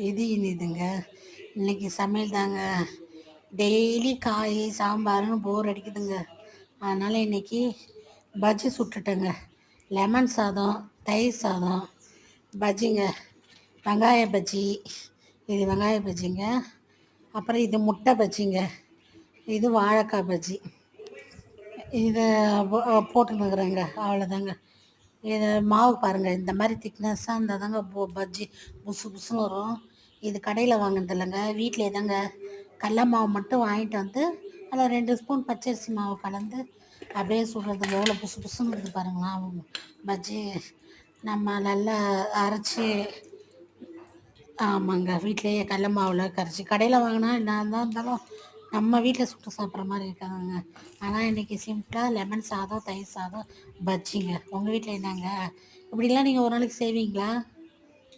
இது இனிதுங்க. இன்னைக்கு சமையல் தாங்க. டெய்லி காய் சாம்பார்னு போர் அடிக்குதுங்க. அதனால் இன்னைக்கு பஜ்ஜி சுட்டுட்டேங்க. லெமன் சாதம், தயிர் சாதம், பஜ்ஜிங்க. வெங்காய பஜ்ஜி, இது வெங்காய பஜ்ஜிங்க. அப்புறம் இது முட்டை பஜ்ஜிங்க. இது வாழைக்காய் பஜ்ஜி. இதை போட்டுன்னுக்குறேங்க. அவ்வளோதாங்க. இது மாவு பாருங்கள், இந்த மாதிரி திக்னஸ்ஸாக இருந்தால் தாங்க பஜ்ஜி புசு புசுன்னு வரும். இது கடையில் வாங்கினது இல்லைங்க, வீட்டிலே தாங்க. கடல மாவு மட்டும் வாங்கிட்டு வந்து அதில் 2 ஸ்பூன் பச்சரிசி மாவு கலந்து அப்படியே சுடுறதுங்க. எவ்வளோ புசு புசுன்னு இருக்குது பாருங்களேன் பஜ்ஜி. நம்ம நல்லா அரைச்சி, ஆமாங்க, வீட்டிலேயே கடல மாவில் கரைச்சி. கடையில் வாங்கினா என்ன இருந்தாலும் நம்ம வீட்டில் சுட்டு சாப்பிட்ற மாதிரி இருக்காதுங்க. ஆனால் இன்றைக்கி சிம்பிளாக லெமன் சாதம், தயிர் சாதம், பஜ்ஜிங்க. உங்கள் வீட்டில் என்னங்க இப்படிலாம் நீங்கள் ஒரு நாளைக்கு செய்வீங்களா?